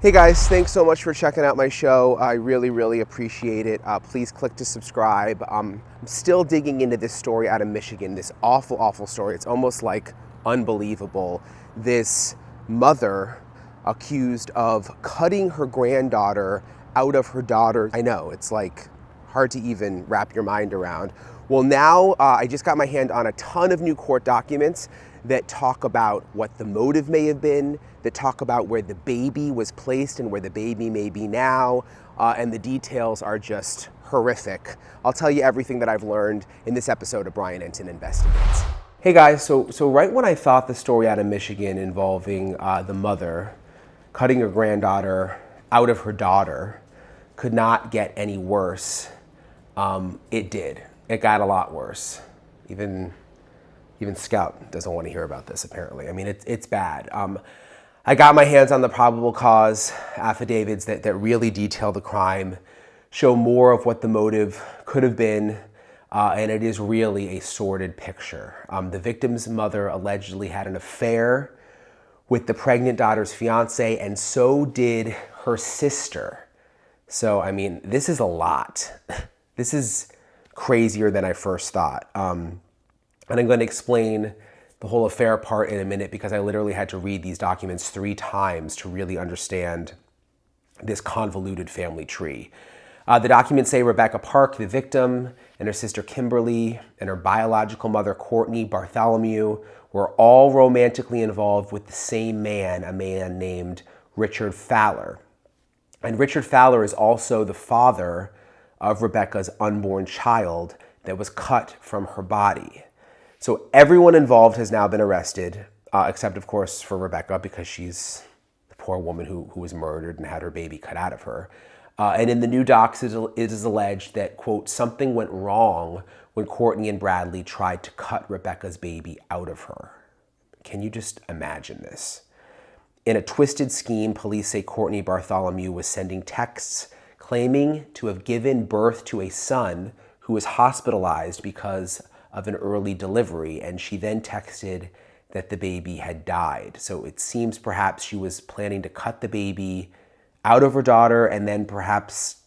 Hey guys, thanks so much for checking out my show. I really appreciate it. Please click to subscribe. I'm still digging into this story out of Michigan, this awful story. It's almost like unbelievable. This mother accused of cutting her granddaughter out of her daughter. I know, it's like hard to even wrap your mind around. Well, now I just got my hand on a ton of new court documents that talk about what the motive may have been, that talk about where the baby was placed and where the baby may be now, and the details are just horrific. I'll tell you everything that I've learned in this episode of Brian Enton Investigates. Hey guys, so right when I thought the story out of Michigan involving the mother cutting her granddaughter out of her daughter could not get any worse, it did. It got a lot worse. Even Scout doesn't want to hear about this, apparently. I mean, it's bad. I got my hands on the probable cause affidavits that really detail the crime, show more of what the motive could have been, and it is really a sordid picture. The victim's mother allegedly had an affair with the pregnant daughter's fiance, and so did her sister. So, I mean, this is a lot. This is crazier than I first thought. And I'm going to explain the whole affair part in a minute because I literally had to read these documents 3 times to really understand this convoluted family tree. The documents say Rebecca Park, the victim, and her sister Kimberly, and her biological mother Cortney Bartholomew were all romantically involved with the same man, a man named Richard Fowler. And Richard Fowler is also the father of Rebecca's unborn child that was cut from her body. So everyone involved has now been arrested, except of course for Rebecca, because she's the poor woman who was murdered and had her baby cut out of her. And in the new docs, it is alleged that, quote, something went wrong when Cortney and Bradly tried to cut Rebecca's baby out of her. Can you just imagine this? In a twisted scheme, police say Cortney Bartholomew was sending texts claiming to have given birth to a son who was hospitalized because of an early delivery, and she then texted that the baby had died. So it seems perhaps she was planning to cut the baby out of her daughter and then perhaps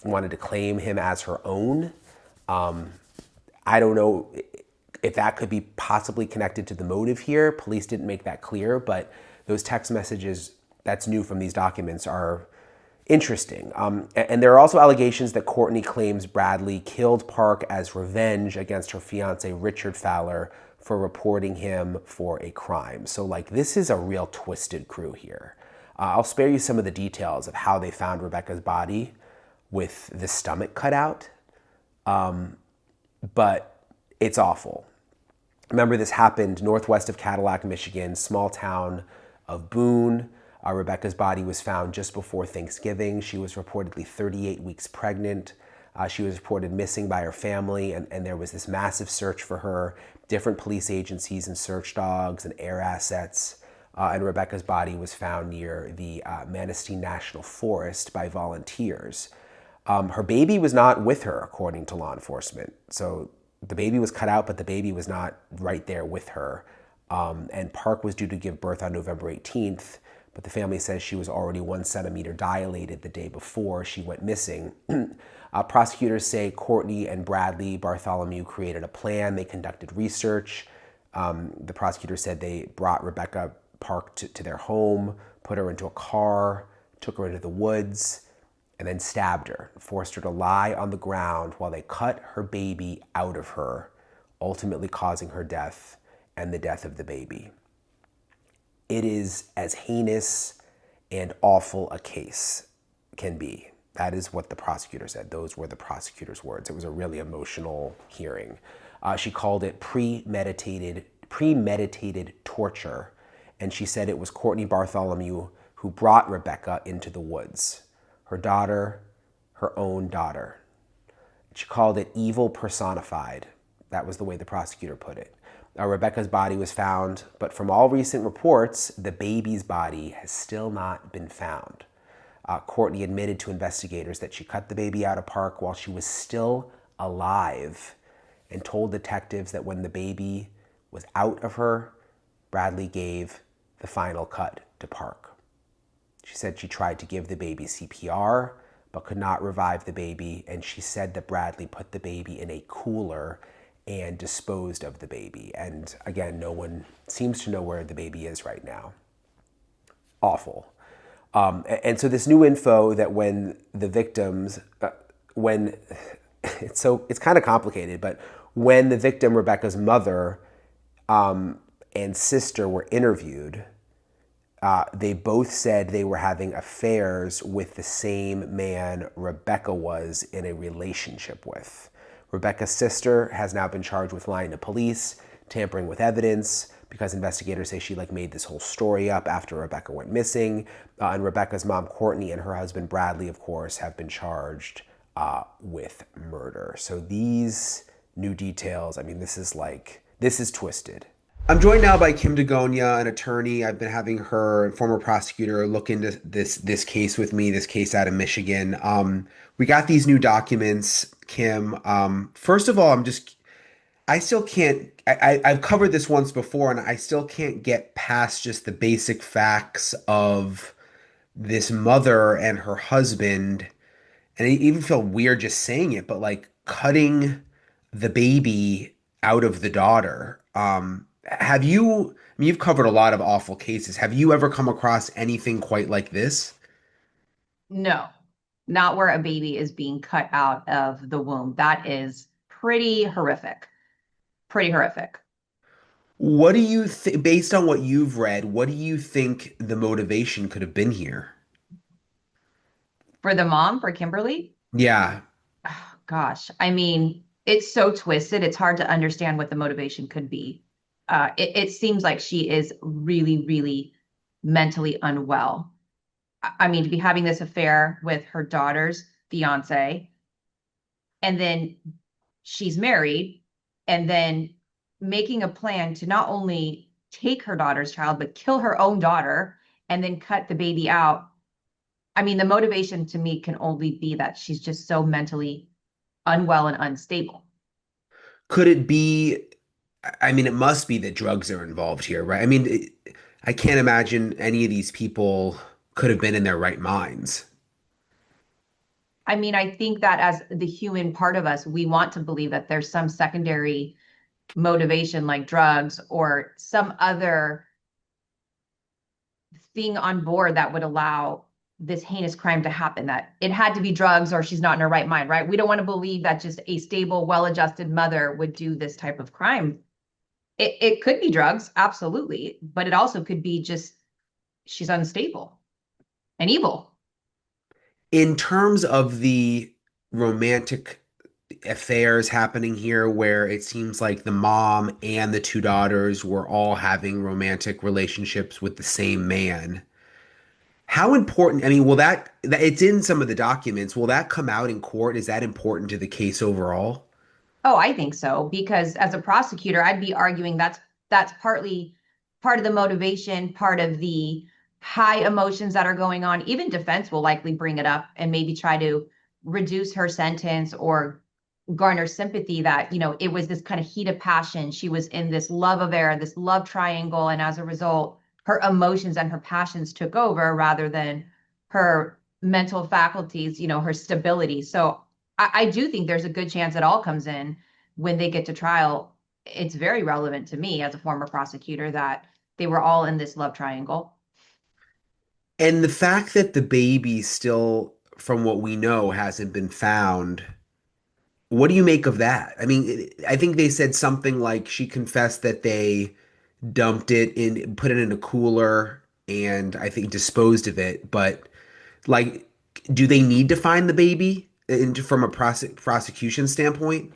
wanted to claim him as her own. I don't know if that could be possibly connected to the motive here. Police didn't make that clear, but those text messages that's new from these documents are interesting. And there are also allegations that Cortney claims Bradly killed Park as revenge against her fiance, Richard Fowler, for reporting him for a crime. So like, this is a real twisted crew here. I'll spare you some of the details of how they found Rebecca's body with the stomach cut out, but it's awful. Remember, this happened northwest of Cadillac, Michigan, small town of Boone. Rebecca's body was found just before Thanksgiving. She was reportedly 38 weeks pregnant. She was reported missing by her family, and there was this massive search for her, different police agencies and search dogs and air assets. And Rebecca's body was found near the Manistee National Forest by volunteers. Her baby was not with her, according to law enforcement. So the baby was cut out, but the baby was not right there with her. And Park was due to give birth on November 18th. But the family says she was already 1 centimeter dilated the day before she went missing. Prosecutors say Cortney and Bradly Bartholomew created a plan. They conducted research. The prosecutors said they brought Rebecca Park to their home, put her into a car, took her into the woods, and then stabbed her, forced her to lie on the ground while they cut her baby out of her, ultimately causing her death and the death of the baby. It is as heinous and awful a case can be. That is what the prosecutor said. Those were the prosecutor's words. It was a really emotional hearing. She called it premeditated torture, and she said it was Cortney Bartholomew who brought Rebecca into the woods, her daughter, her own daughter. She called it evil personified. That was the way the prosecutor put it. Rebecca's body was found, but from all recent reports, the baby's body has still not been found. Cortney admitted to investigators that she cut the baby out of Park while she was still alive and told detectives that when the baby was out of her, Bradly gave the final cut to Park. She said she tried to give the baby CPR, but could not revive the baby. And she said that Bradly put the baby in a cooler and disposed of the baby. And again, no one seems to know where the baby is right now. Awful. And so this new info that when the victims, when it's kind of complicated, but when the victim, Rebecca's mother, and sister were interviewed, they both said they were having affairs with the same man Rebecca was in a relationship with. Rebecca's sister has now been charged with lying to police, tampering with evidence, because investigators say she made this whole story up after Rebecca went missing. And Rebecca's mom, Cortney, and her husband, Bradly, of course, have been charged with murder. So these new details, this is twisted. I'm joined now by Kim DeGonia, an attorney. I've been having her, former prosecutor, look into this case with me, this case out of Michigan. We got these new documents, Kim. First of all, I still can't, I've covered this once before, and I still can't get past just the basic facts of this mother and her husband. And I even feel weird just saying it, but cutting the baby out of the daughter. Have you, you've covered a lot of awful cases. Have you ever come across anything quite like this? No, not where a baby is being cut out of the womb. That is pretty horrific. Pretty horrific. What do you think, based on what you've read, what do you think the motivation could have been here? For the mom, for Kimberly, Yeah. oh, gosh, I mean, it's so twisted. It's hard to understand what the motivation could be. It seems like she is really, really mentally unwell. I mean, to be having this affair with her daughter's fiance, and then she's married, and then making a plan to not only take her daughter's child, but kill her own daughter and then cut the baby out. I mean, the motivation to me can only be that she's just so mentally unwell and unstable. Could it be, it must be that drugs are involved here, right? I can't imagine any of these people could have been in their right minds. I mean, I think that as the human part of us, we want to believe that there's some secondary motivation like drugs or some other thing on board that would allow this heinous crime to happen, that it had to be drugs or she's not in her right mind, right? We don't want to believe that just a stable, well-adjusted mother would do this type of crime. It could be drugs, absolutely, but it also could be just she's unstable and evil. In terms of the romantic affairs happening here, where it seems like the mom and the two daughters were all having romantic relationships with the same man, how important, that it's in some of the documents, will that come out in court? Is that important to the case overall? Oh, I think so, because as a prosecutor, I'd be arguing that's partly part of the motivation, part of the high emotions that are going on. Even defense will likely bring it up and maybe try to reduce her sentence or garner sympathy that, it was this kind of heat of passion. She was in this love affair, this love triangle, and as a result, her emotions and her passions took over rather than her mental faculties, her stability. So I do think there's a good chance it all comes in when they get to trial. It's very relevant to me as a former prosecutor that they were all in this love triangle. And the fact that the baby still, from what we know, hasn't been found, what do you make of that? I think they said something like she confessed that they dumped it in, put it in a cooler, and I think disposed of it. But like, do they need to find the baby from a prosecution standpoint?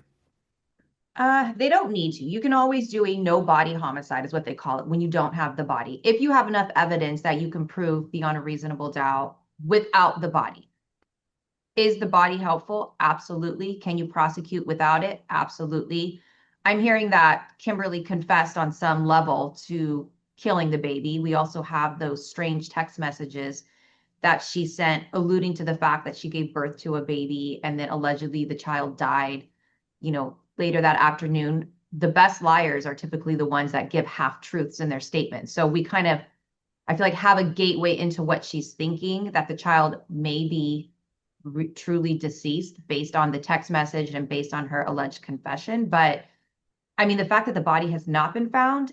They don't need to. You can always do a no body homicide, is what they call it, when you don't have the body. If you have enough evidence that you can prove beyond a reasonable doubt without the body. Is the body helpful? Absolutely. Can you prosecute without it? Absolutely. I'm hearing that Kimberly confessed on some level to killing the baby. We also have those strange text messages that she sent alluding to the fact that she gave birth to a baby and then allegedly the child died, later that afternoon. The best liars are typically the ones that give half truths in their statements. So we kind of I feel like have a gateway into what she's thinking, that the child may be truly deceased based on the text message and based on her alleged confession. But I mean, the fact that the body has not been found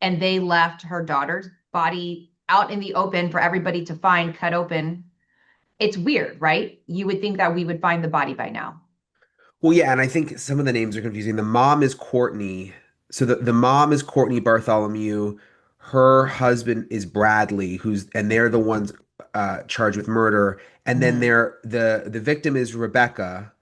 and they left her daughter's body out in the open for everybody to find, cut open, it's weird, right? You would think that we would find the body by now. Well, yeah, and I think some of the names are confusing. The mom is Courtney. So the mom is Courtney Bartholomew. Her husband is Bradley, and they're the ones charged with murder. And then Mhm. the victim is Rebecca,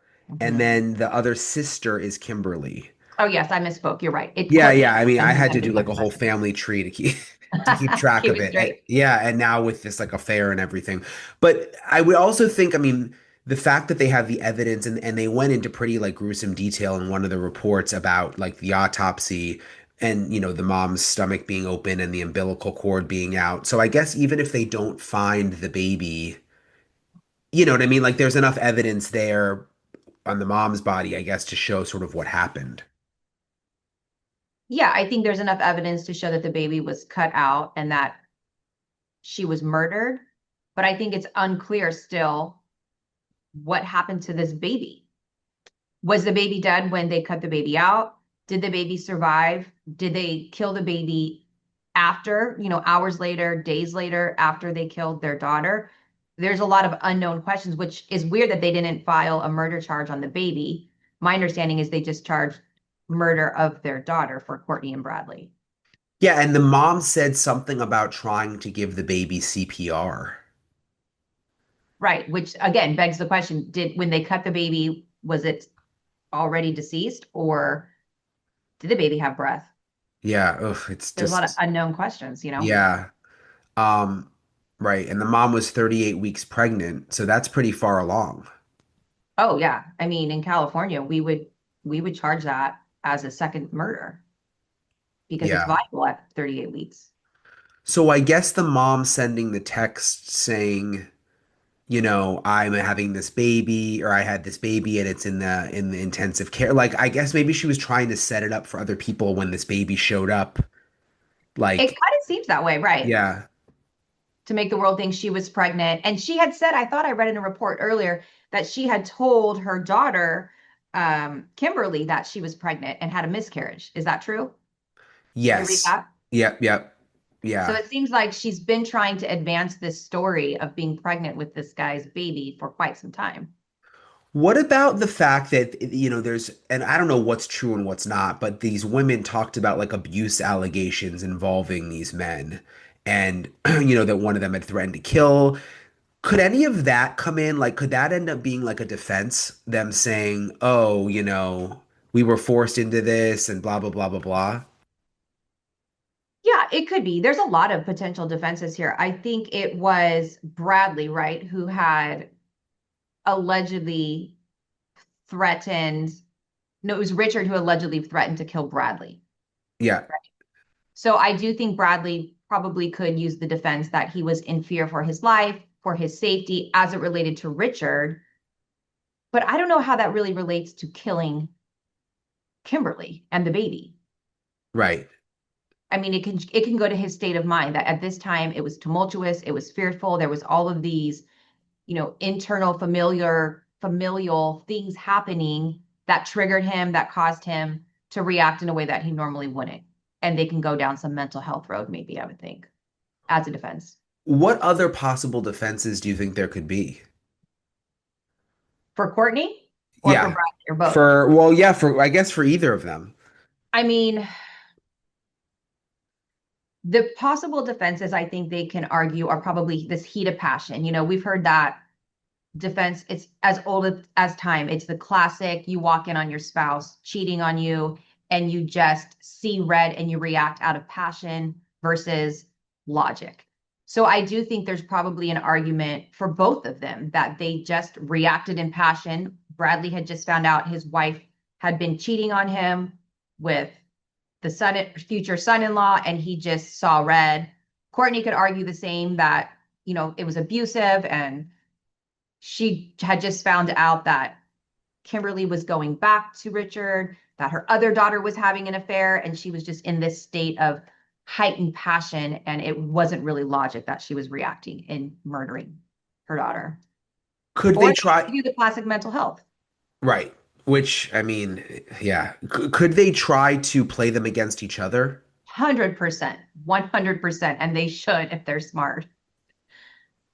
and Mhm. then the other sister is Kimberly. Oh, yes, I misspoke. You're right. It's Yeah, Courtney yeah. I mean, I and who had to sent the do like a text whole message. family tree to keep to keep track Keep of it it. straight. Yeah, and now with this like affair and everything. But I would also think, I mean, the fact that they have the evidence and they went into pretty like gruesome detail in one of the reports about like the autopsy and the mom's stomach being open and the umbilical cord being out. So I guess even if they don't find the baby, you know what I mean? Like there's enough evidence there on the mom's body, I guess, to show sort of what happened. Yeah, I think there's enough evidence to show that the baby was cut out and that she was murdered. But I think it's unclear still what happened to this baby. Was the baby dead when they cut the baby out? Did the baby survive? Did they kill the baby after, hours later, days later, after they killed their daughter? There's a lot of unknown questions, which is weird that they didn't file a murder charge on the baby. My understanding is they just charged murder of their daughter for Courtney and Bradley. Yeah, and the mom said something about trying to give the baby CPR. Right, which again begs the question, did when they cut the baby, was it already deceased or did the baby have breath? Yeah, ugh, it's There's a lot of just unknown questions. yeah. Um, right, and the mom was 38 weeks pregnant, so that's pretty far along. Oh yeah. I mean, in California, we would charge that as a second murder because it's Yeah. viable at 38 weeks. So I guess the mom sending the text saying, I'm having this baby or I had this baby and it's in the intensive care. Like I guess maybe she was trying to set it up for other people when this baby showed up. It Like, kind of seems that way, right? yeah. To make the world think she was pregnant. And she had said, I thought I read in a report earlier that she had told her daughter, Kimberly, that she was pregnant and had a miscarriage. Is that true? Did you read Yes. that? Yep, yep. So Yeah. it seems like she's been trying to advance this story of being pregnant with this guy's baby for quite some time. What about the fact that, there's, and I don't know what's true and what's not, but these women talked about like abuse allegations involving these men and, that one of them had threatened to kill. Could any of that come in? Like, could that end up being like a defense? Them saying, oh, we were forced into this and blah, blah, blah, blah, blah. Yeah, it could be. There's a lot of potential defenses here. I think it was Bradley, right, who had allegedly threatened. No, it was Richard who allegedly threatened to kill Bradley. Yeah, So I do think Bradley probably could use the defense that he was in fear for his life, for his safety as it related to Richard. But I don't know how that really relates to killing Kimberly and the baby. right. I mean, it can go to his state of mind that at this time it was tumultuous, it was fearful, there was all of these, internal familial things happening that triggered him, that caused him to react in a way that he normally wouldn't. And they can go down some mental health road, maybe, I would think, as a defense. What other possible defenses do you think there could be? For Courtney or for Yeah. Bradley or both? I guess for either of them. I mean, the possible defenses I think they can argue are probably this heat of passion. We've heard that defense, it's as old as time. It's the classic, you walk in on your spouse cheating on you and you just see red and you react out of passion versus logic. So I do think there's probably an argument for both of them that they just reacted in passion. Bradley had just found out his wife had been cheating on him with the future son-in-law, and he just saw red. Courtney could argue the same, that it was abusive and she had just found out that Kimberly was going back to Richard, that her other daughter was having an affair, and she was just in this state of heightened passion, and it wasn't really logic that she was reacting in murdering her daughter. Could Or they they try? do the classic mental health. Right. Which, I mean, yeah. Could they try to play them against each other? 100%, 100%, and they should if they're smart.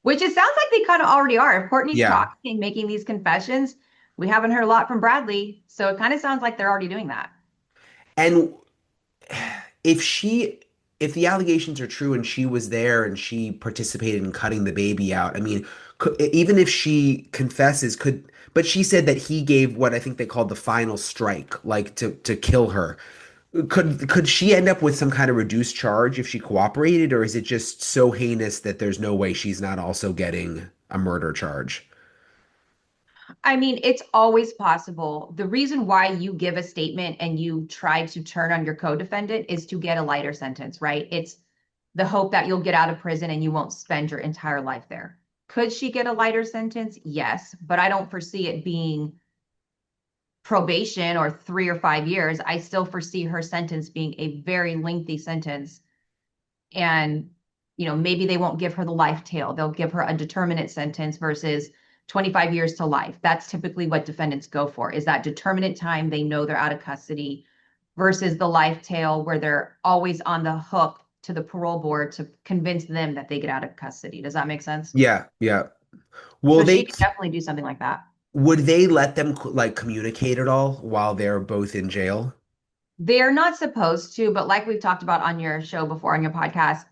Which it sounds like they kind of already are. If Courtney's Yeah. talking and making these confessions, we haven't heard a lot from Bradley, so it kind of sounds like they're already doing that. And if she, if the allegations are true and she was there and she participated in cutting the baby out, I mean, even if she confesses, but she said that he gave what I think they called the final strike, like to kill her. Could she end up with some kind of reduced charge if she cooperated, or is it just so heinous that there's no way she's not also getting a murder charge? I mean, it's always possible. The reason why you give a statement and you try to turn on your co-defendant is to get a lighter sentence, right? It's the hope that you'll get out of prison and you won't spend your entire life there. Could she get a lighter sentence? Yes, but I don't foresee it being probation or 3 or 5 years. I still foresee her sentence being a very lengthy sentence. And, maybe they won't give her the life tail. They'll give her a determinate sentence versus 25 years to life. That's typically what defendants go for, is that determinate time they know they're out of custody versus the life tail where they're always on the hook to the parole board to convince them that they get out of custody. Does that make sense? Yeah, yeah. Will So they she could definitely do something like that. would they let them like communicate at all while they're both in jail? They're not supposed to, but like we've talked about on your show before, on your podcast,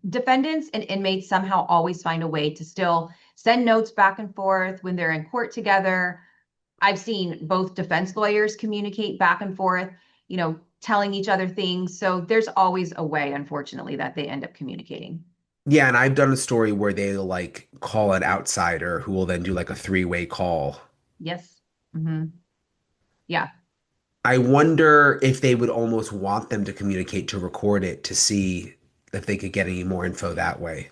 defendants and inmates somehow always find a way to still send notes back and forth when they're in court together. I've seen both defense lawyers communicate back and forth, telling each other things. So there's always a way, unfortunately, that they end up communicating. Yeah, and I've done a story where they like call an outsider who will then do like a three-way call. Yes. Yeah. I wonder if they would almost want them to communicate to record it to see if they could get any more info that way.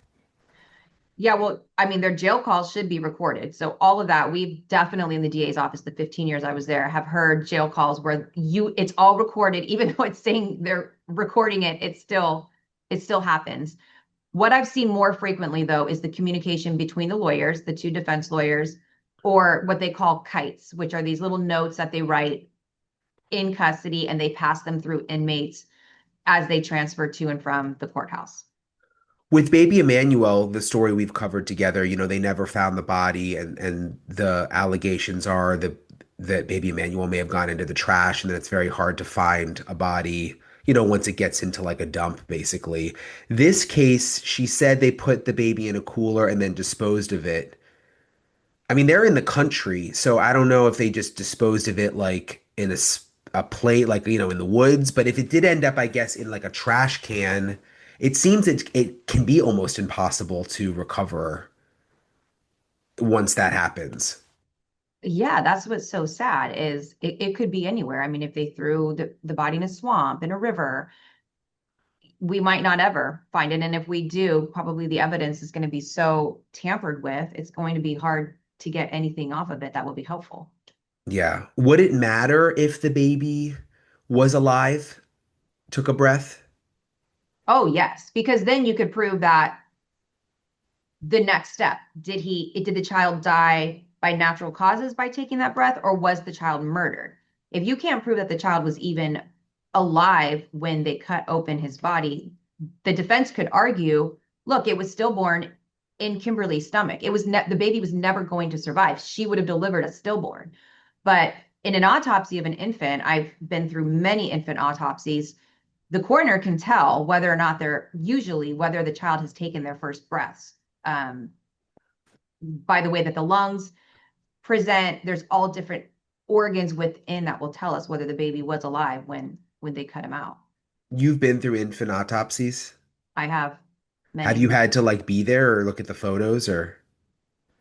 Yeah, well, I mean, their jail calls should be recorded. So all of that, we've definitely in the DA's office, the 15 years I was there, have heard jail calls where it's all recorded, even though it's saying they're recording it, it still happens. What I've seen more frequently though is the communication between the lawyers, the two defense lawyers, or what they call kites, which are these little notes that they write in custody and they pass them through inmates as they transfer to and from the courthouse. With baby Emmanuel, the story we've covered together, they never found the body, and the allegations are that baby Emmanuel may have gone into the trash, and then it's very hard to find a body, once it gets into like a dump, basically. This case, she said they put the baby in a cooler and then disposed of it. I mean, they're in the country, so I don't know if they just disposed of it like in a plate, like, in the woods. But if it did end up, I guess, in like a trash can, it seems it can be almost impossible to recover once that happens. Yeah, that's what's so sad is it could be anywhere. I mean, if they threw the body in a swamp, in a river, we might not ever find it. And if we do, probably the evidence is going to be so tampered with, it's going to be hard to get anything off of it that will be helpful. Yeah. Would it matter if the baby was alive, took a breath? Oh, yes, because then you could prove that the next step, did the child die by natural causes by taking that breath, or was the child murdered? If you can't prove that the child was even alive when they cut open his body, the defense could argue, look, it was stillborn in Kimberly's stomach. The baby was never going to survive. She would have delivered a stillborn. But in an autopsy of an infant, I've been through many infant autopsies, the coroner can tell whether or not whether the child has taken their first breaths. Um, by the way that the lungs present, there's all different organs within that will tell us whether the baby was alive when they cut him out. You've been through infant autopsies. I have Have many. you had to like be there or look at the photos or?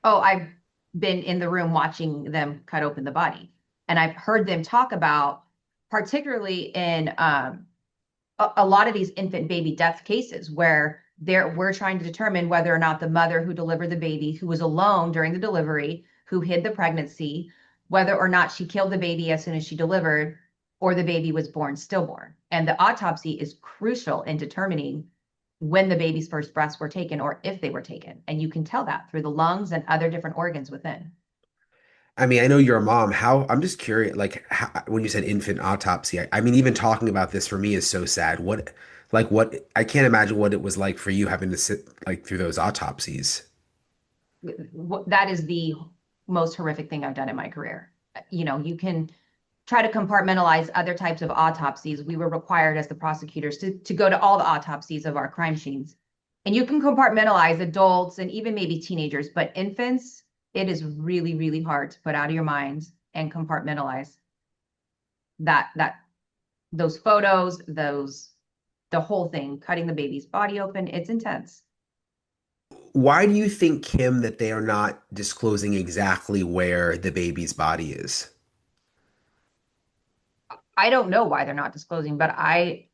Oh, I've been in the room watching them cut open the body, and I've heard them talk about, particularly in a lot of these infant baby death cases where we're trying to determine whether or not the mother who delivered the baby, who was alone during the delivery, who hid the pregnancy, whether or not she killed the baby as soon as she delivered, or the baby was born stillborn. And the autopsy is crucial in determining when the baby's first breaths were taken or if they were taken. And you can tell that through the lungs and other different organs within. I mean, I know you're a mom. I'm just curious, like, when you said infant autopsy, I mean, even talking about this for me is so sad. I can't imagine what it was like for you having to sit like through those autopsies. That is the most horrific thing I've done in my career. You know, you can try to compartmentalize other types of autopsies. We were required as the prosecutors to go to all the autopsies of our crime scenes. And you can compartmentalize adults and even maybe teenagers, but infants, it is really, really hard to put out of your mind and compartmentalize that those photos, the whole thing, cutting the baby's body open. It's intense. Why do you think, Kim, that they are not disclosing exactly where the baby's body is? I don't know why they're not disclosing, but I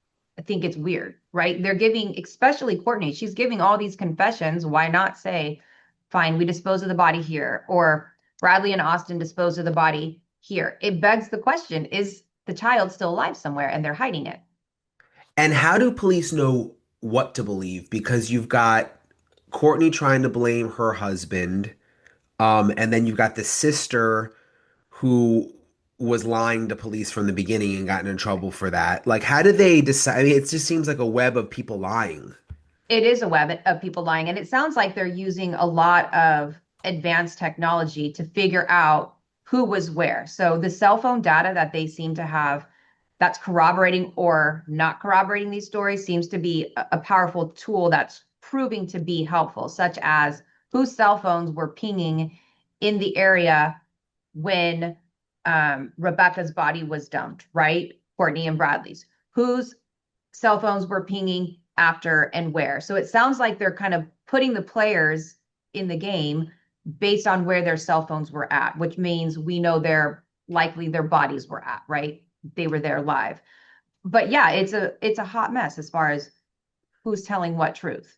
think it's weird, right? They're giving, especially Courtney, she's giving all these confessions. Why not say, fine, we dispose of the body here, or Bradley and Austin dispose of the body here? It begs the question, is the child still alive somewhere and they're hiding it? And how do police know what to believe? Because you've got Courtney trying to blame her husband, and then you've got the sister who was lying to police from the beginning and gotten in trouble for that. Like, how do they decide? I mean, it just seems like a web of people lying. It is a web of people lying. And it sounds like they're using a lot of advanced technology to figure out who was where. So the cell phone data that they seem to have that's corroborating or not corroborating these stories seems to be a powerful tool that's proving to be helpful, such as whose cell phones were pinging in the area when Rebecca's body was dumped, right? Cortney and Bradley's. Whose cell phones were pinging after and where. So it sounds like they're kind of putting the players in the game based on where their cell phones were at, which means we know their bodies were at, right? They were there live. But yeah, it's a hot mess as far as who's telling what truth.